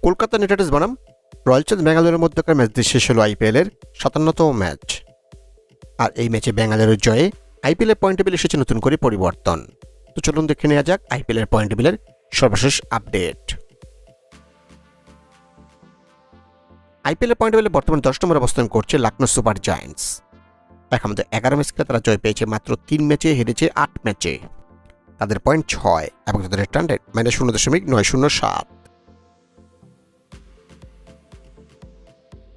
Kolkata night Riders বনাম royal Challengers ব্যাঙ্গালোরের মধ্যকার ম্যাচ দিয়ে শেষ হলো আইপিএলের 57তম ম্যাচ। আর এই ম্যাচে ব্যাঙ্গালোরের জয়ে আইপিএলের পয়েন্ট টেবিলে এসেছে নতুন করে পরিবর্তন। তো চলুন দেখে নেওয়া যাক আইপিএলের পয়েন্ট টেবিলের সর্বশেষ আপডেট। আইপিএলের পয়েন্ট টেবিলে বর্তমানে 10 নম্বরে অবস্থান করছে লখনৌ সুপার জায়ান্টস। এখন আমাদের 11 ম্যাচ খেলে তারা জয় পেয়েছে মাত্র 3 ম্যাচে, হেরেছে 8 ম্যাচে। তাদের পয়েন্ট 6 এবং তাদের রান রেট -0.907।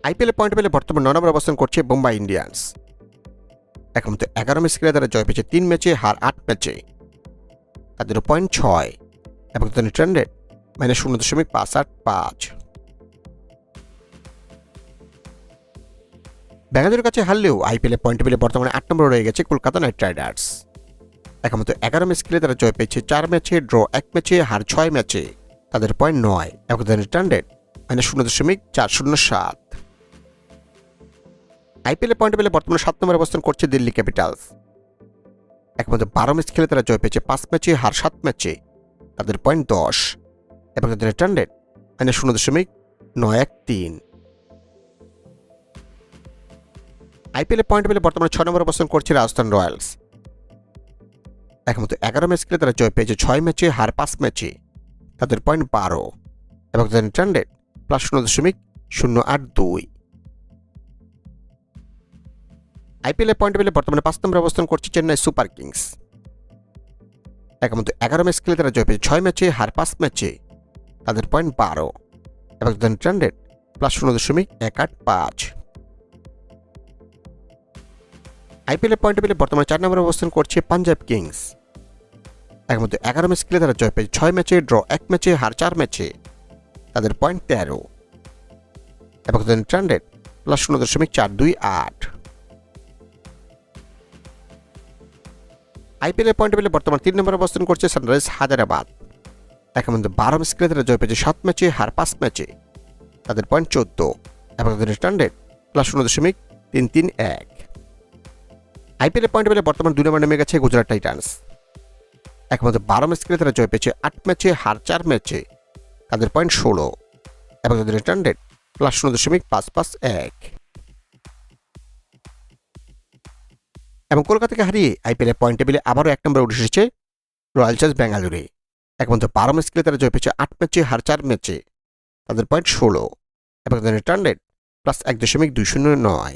আইপিএল পয়েন্ট পেলে বর্তমানে 9 নম্বরে অবস্থান করছে মুম্বাই ইন্ডিয়ান্স। এখন মতো 11 ম্যাচ খেলে তারা জয় পেয়েছে 3 ম্যাচে, হার 8 ম্যাচে। তাদের পয়েন্ট 6 এবং তাদের রান রেট -0.585। ব্যাঙ্গালোরের কাছে হারলেও আইপিএল পয়েন্ট পেলে বর্তমানে 8 নম্বরে রয়ে গেছে কলকাতা নাইট রাইডার্স। এখন মতো 11 ম্যাচ খেলে তারা জয় পেয়েছে 4 ম্যাচে, ড্র 1 ম্যাচে, হার 6 ম্যাচে। তাদের পয়েন্ট 9 এবং তাদের রান রেট -0.407। আইপিএল পয়েন্ট পেলে বর্তমানে 7 নম্বরে অবস্থান করছে দিল্লি ক্যাপিটালস। একমাত্র 12 ম্যাচ খেলে তারা জয় পেয়েছে 5 ম্যাচে, হার 7 ম্যাচে। তাদের পয়েন্ট 10 এবং তাদের রান রেট -0.913। আইপিএল পয়েন্ট পেলে বর্তমানে 6 নম্বরে অবস্থান করছে রাজস্থান রয়্যালস। একমাত্র 11 ম্যাচ খেলে তারা জয় পেয়েছে 6 ম্যাচে, হার 5 ম্যাচে। তাদের পয়েন্ট 12 এবং তাদের রান রেট +0.082। আইপিএল পয়েন্ট পেলে বর্তমানে 5 নম্বরে অবস্থান করছে চেন্নাই সুপার কিংস। একমাত্র 11 ম্যাচ খেলে তারা জয় পেয়েছে 6 ম্যাচে, হার 5 ম্যাচে। তাদের পয়েন্ট 12 এবং তাদের রান রেট +0.185। আইপিএল পয়েন্ট পেলে বর্তমানে 4 নম্বরে অবস্থান করছে পাঞ্জাব কিংস। একমাত্র 11 ম্যাচ খেলে তারা জয় পেয়েছে 6 ম্যাচে, ড্র 1 ম্যাচে, হার 4 ম্যাচে। তাদের পয়েন্ট 13 এবং তাদের রান রেট +0.428। আইপিএল পয়েন্ট পেলে বর্তমানে 3 নম্বরে অবস্থান করছে সানরাইজ হায়দ্রাবাদ। একমাত্র 12 ম্যাচ খেলে তারা জয় পেয়েছে 7 ম্যাচে, হার 5 ম্যাচে। তাদের পয়েন্ট 14 এবং তাদের রান রেট +0.331। আইপিএল পয়েন্ট পেলে বর্তমানে 2 নম্বরে নেমে গেছে গুজরাট টাইটান্স। একমাত্র 12 ম্যাচ খেলে তারা জয় পেয়েছে 8 ম্যাচে, হার 4 ম্যাচে। তাদের পয়েন্ট 16 এবং তাদের রান রেট +0.551। এবং কলকাতাকে হারিয়ে আইপিএল পয়েন্ট টেবিলে আবারও 1 নম্বরে উঠে এসেছে রয়্যাল চ্যালেঞ্জার্স ব্যাঙ্গালোরে। একমাত্র 12 ম্যাচ খেলে তারা জয় পেয়েছে 8 ম্যাচে, হার 4 ম্যাচে। তাদের পয়েন্ট 16 এবং তাদের রান রেট +1.209।